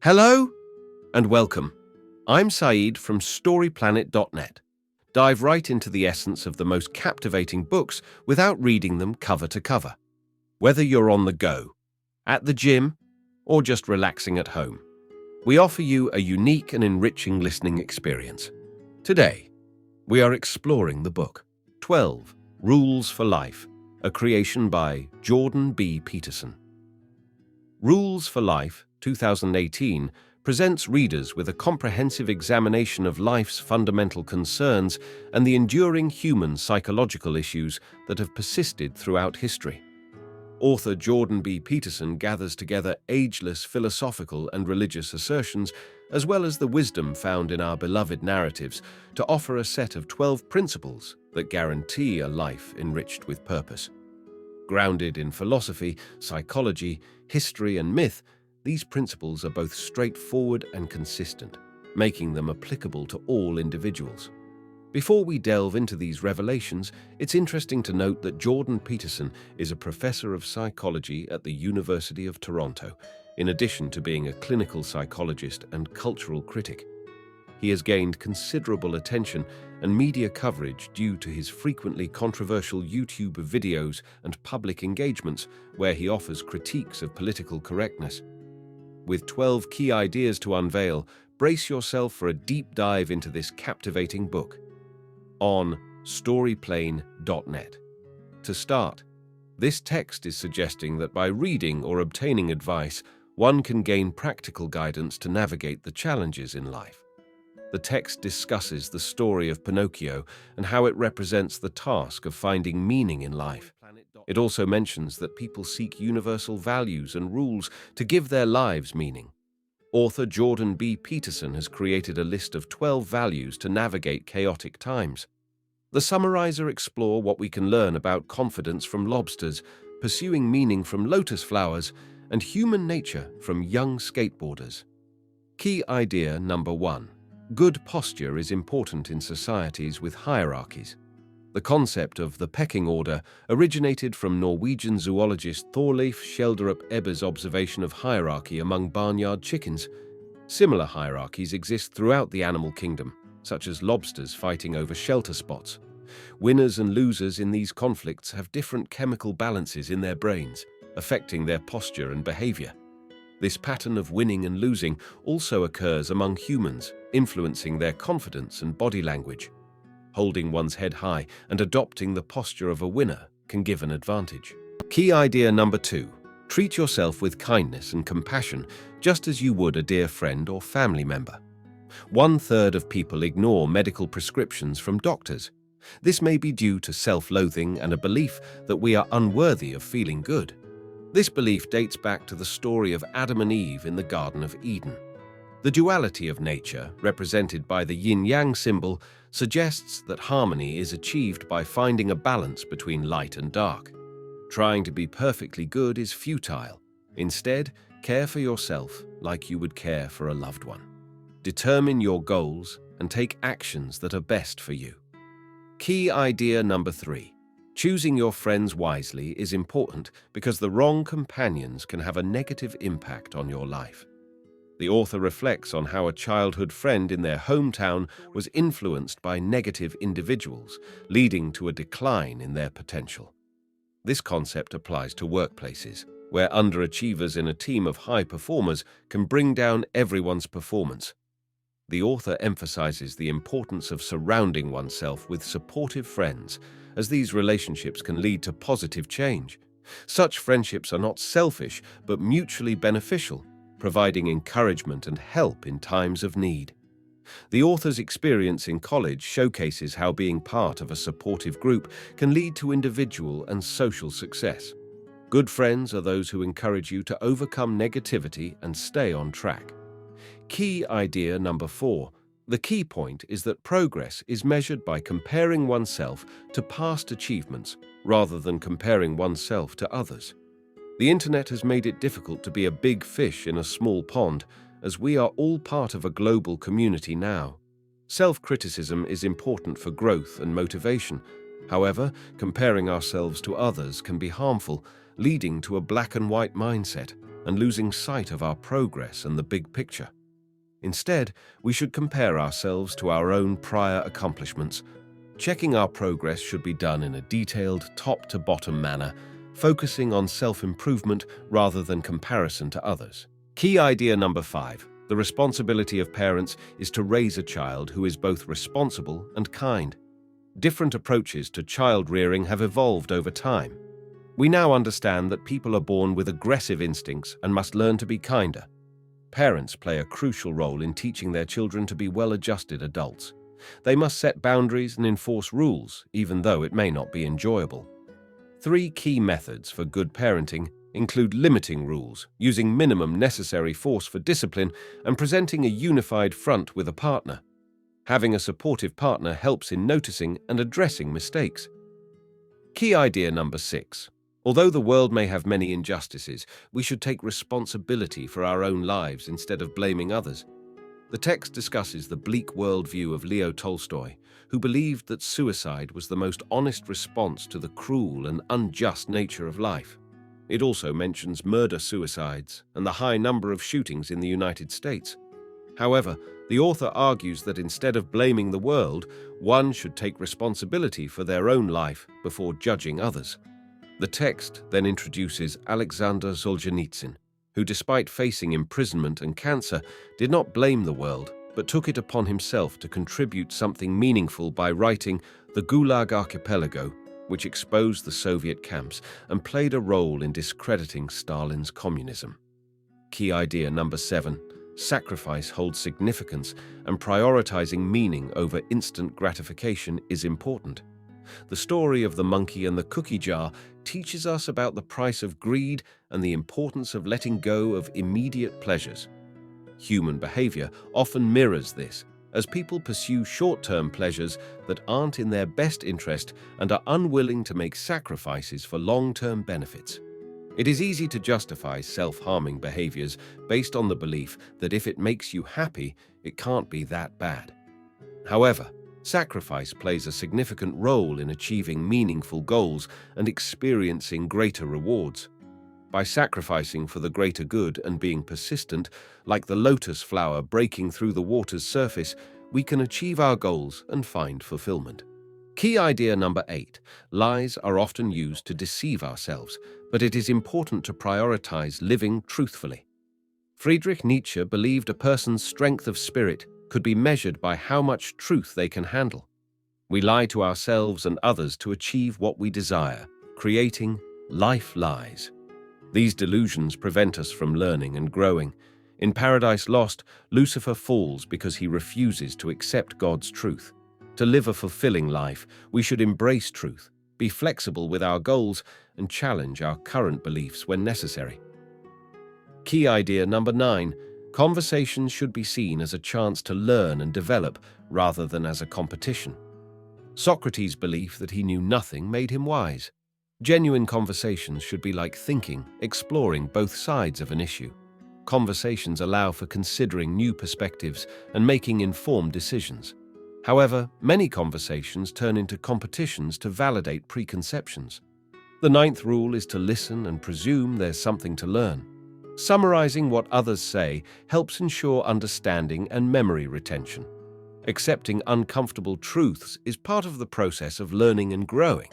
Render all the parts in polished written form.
Hello and welcome. I'm Saeed from StoryPlanet.net. Dive right into the essence of the most captivating books without reading them cover to cover. Whether you're on the go, at the gym, or just relaxing at home, we offer you a unique and enriching listening experience. Today, we are exploring the book 12 Rules for Life, a creation by Jordan B. Peterson. Rules for Life, 2018, presents readers with a comprehensive examination of life's fundamental concerns and the enduring human psychological issues that have persisted throughout history. Author Jordan B. Peterson gathers together ageless philosophical and religious assertions, as well as the wisdom found in our beloved narratives, to offer a set of 12 principles that guarantee a life enriched with purpose. Grounded in philosophy, psychology, history, and myth, these principles are both straightforward and consistent, making them applicable to all individuals. Before we delve into these revelations, it's interesting to note that Jordan Peterson is a professor of psychology at the University of Toronto, in addition to being a clinical psychologist and cultural critic. He has gained considerable attention and media coverage due to his frequently controversial YouTube videos and public engagements where he offers critiques of political correctness. With 12 key ideas to unveil, brace yourself for a deep dive into this captivating book on StoryPlanet.net. To start, this text is suggesting that by reading or obtaining advice, one can gain practical guidance to navigate the challenges in life. The text discusses the story of Pinocchio and how it represents the task of finding meaning in life. It also mentions that people seek universal values and rules to give their lives meaning. Author Jordan B. Peterson has created a list of 12 values to navigate chaotic times. The summarizer explores what we can learn about confidence from lobsters, pursuing meaning from lotus flowers, and human nature from young skateboarders. Key idea number 1. Good posture is important in societies with hierarchies. The concept of the pecking order originated from Norwegian zoologist Thorleif Skjelderup Ebbe's observation of hierarchy among barnyard chickens. Similar hierarchies exist throughout the animal kingdom, such as lobsters fighting over shelter spots. Winners and losers in these conflicts have different chemical balances in their brains, affecting their posture and behavior. This pattern of winning and losing also occurs among humans, influencing their confidence and body language. Holding one's head high and adopting the posture of a winner can give an advantage. Key idea number 2. Treat yourself with kindness and compassion, just as you would a dear friend or family member. 1/3 of people ignore medical prescriptions from doctors. This may be due to self-loathing and a belief that we are unworthy of feeling good. This belief dates back to the story of Adam and Eve in the Garden of Eden. The duality of nature, represented by the yin-yang symbol, suggests that harmony is achieved by finding a balance between light and dark. Trying to be perfectly good is futile. Instead, care for yourself like you would care for a loved one. Determine your goals and take actions that are best for you. Key idea number 3. Choosing your friends wisely is important because the wrong companions can have a negative impact on your life. The author reflects on how a childhood friend in their hometown was influenced by negative individuals, leading to a decline in their potential. This concept applies to workplaces, where underachievers in a team of high performers can bring down everyone's performance. The author emphasizes the importance of surrounding oneself with supportive friends, as these relationships can lead to positive change. Such friendships are not selfish, but mutually beneficial, providing encouragement and help in times of need. The author's experience in college showcases how being part of a supportive group can lead to individual and social success. Good friends are those who encourage you to overcome negativity and stay on track. Key idea number 4. The key point is that progress is measured by comparing oneself to past achievements rather than comparing oneself to others. The internet has made it difficult to be a big fish in a small pond, as we are all part of a global community now. Self-criticism is important for growth and motivation. However, comparing ourselves to others can be harmful, leading to a black and white mindset. and losing sight of our progress and the big picture. Instead, we should compare ourselves to our own prior accomplishments. Checking our progress should be done in a detailed, top-to-bottom manner, focusing on self-improvement rather than comparison to others. Key idea number 5. The responsibility of parents is to raise a child who is both responsible and kind. Different approaches to child rearing have evolved over time. We now understand that people are born with aggressive instincts and must learn to be kinder. Parents play a crucial role in teaching their children to be well-adjusted adults. They must set boundaries and enforce rules, even though it may not be enjoyable. 3 key methods for good parenting include limiting rules, using minimum necessary force for discipline, and presenting a unified front with a partner. Having a supportive partner helps in noticing and addressing mistakes. Key idea number 6. Although the world may have many injustices, we should take responsibility for our own lives instead of blaming others. The text discusses the bleak worldview of Leo Tolstoy, who believed that suicide was the most honest response to the cruel and unjust nature of life. It also mentions murder-suicides and the high number of shootings in the United States. However, the author argues that instead of blaming the world, one should take responsibility for their own life before judging others. The text then introduces Alexander Solzhenitsyn, who, despite facing imprisonment and cancer, did not blame the world, but took it upon himself to contribute something meaningful by writing The Gulag Archipelago, which exposed the Soviet camps and played a role in discrediting Stalin's communism. Key idea number 7. Sacrifice holds significance, and prioritizing meaning over instant gratification is important. The story of the monkey and the cookie jar teaches us about the price of greed and the importance of letting go of immediate pleasures. Human behavior often mirrors this, as people pursue short-term pleasures that aren't in their best interest and are unwilling to make sacrifices for long-term benefits. It is easy to justify self-harming behaviors based on the belief that if it makes you happy, it can't be that bad. However, sacrifice plays a significant role in achieving meaningful goals and experiencing greater rewards. By sacrificing for the greater good and being persistent, like the lotus flower breaking through the water's surface, we can achieve our goals and find fulfillment. Key idea number 8. Lies are often used to deceive ourselves, but it is important to prioritize living truthfully. Friedrich Nietzsche believed a person's strength of spirit could be measured by how much truth they can handle. We lie to ourselves and others to achieve what we desire, creating life lies. These delusions prevent us from learning and growing. In Paradise Lost, Lucifer falls because he refuses to accept God's truth. To live a fulfilling life, we should embrace truth, be flexible with our goals, and challenge our current beliefs when necessary. Key idea number 9. Conversations should be seen as a chance to learn and develop rather than as a competition. Socrates' belief that he knew nothing made him wise. Genuine conversations should be like thinking, exploring both sides of an issue. Conversations allow for considering new perspectives and making informed decisions. However, many conversations turn into competitions to validate preconceptions. The 9th rule is to listen and presume there's something to learn. Summarizing what others say helps ensure understanding and memory retention. Accepting uncomfortable truths is part of the process of learning and growing.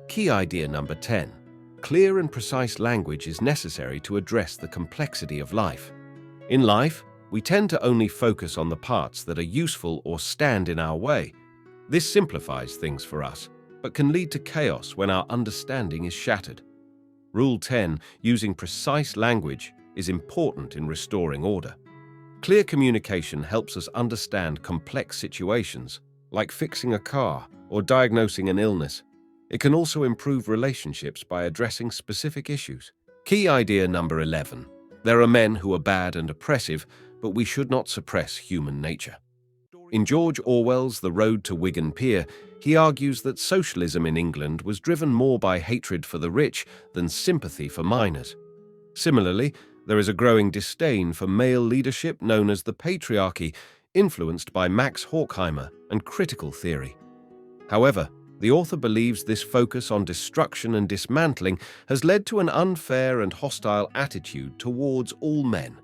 Key idea number 10. Clear and precise language is necessary to address the complexity of life. In life, we tend to only focus on the parts that are useful or stand in our way. This simplifies things for us, but can lead to chaos when our understanding is shattered. Rule 10, using precise language, is important in restoring order. Clear communication helps us understand complex situations, like fixing a car or diagnosing an illness. It can also improve relationships by addressing specific issues. Key idea number 11. There are men who are bad and oppressive, but we should not suppress human nature. In George Orwell's The Road to Wigan Pier, he argues that socialism in England was driven more by hatred for the rich than sympathy for miners. Similarly, there is a growing disdain for male leadership known as the patriarchy, influenced by Max Horkheimer and critical theory. However, The author believes this focus on destruction and dismantling has led to an unfair and hostile attitude towards all men.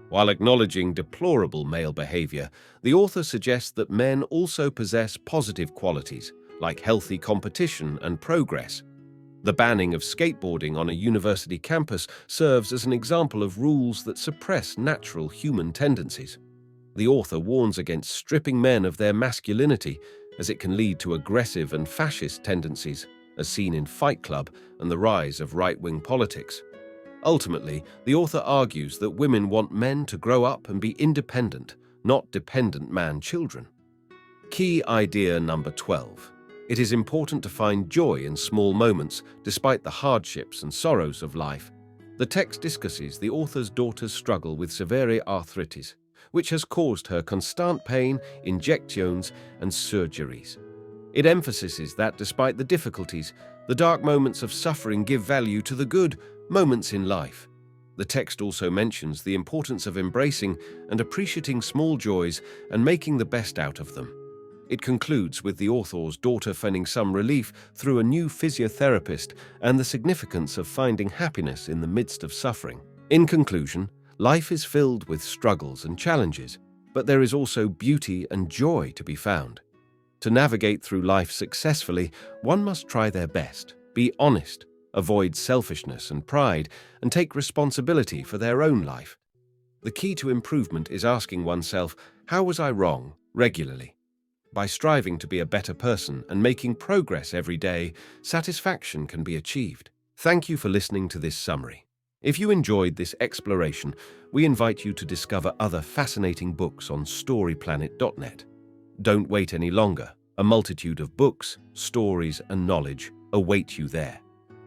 While acknowledging deplorable male behavior, the author suggests that men also possess positive qualities, like healthy competition and progress. The banning of skateboarding on a university campus serves as an example of rules that suppress natural human tendencies. The author warns against stripping men of their masculinity, as it can lead to aggressive and fascist tendencies, as seen in Fight Club and the rise of right-wing politics. Ultimately, the author argues that women want men to grow up and be independent, not dependent man-children. Key idea number 12. It is important to find joy in small moments, despite the hardships and sorrows of life. The text discusses the author's daughter's struggle with severe arthritis, which has caused her constant pain, injections, and surgeries. It emphasizes that despite the difficulties, the dark moments of suffering give value to the good moments in life. The text also mentions the importance of embracing and appreciating small joys and making the best out of them. It concludes with the author's daughter finding some relief through a new physiotherapist and the significance of finding happiness in the midst of suffering. In conclusion, life is filled with struggles and challenges, but there is also beauty and joy to be found. To navigate through life successfully, one must try their best, be honest, avoid selfishness and pride, and take responsibility for their own life. The key to improvement is asking oneself, how was I wrong, regularly? By striving to be a better person and making progress every day, satisfaction can be achieved. Thank you for listening to this summary. If you enjoyed this exploration, we invite you to discover other fascinating books on storyplanet.net. Don't wait any longer. A multitude of books, stories, and knowledge await you there.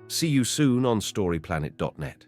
See you soon on storyplanet.net.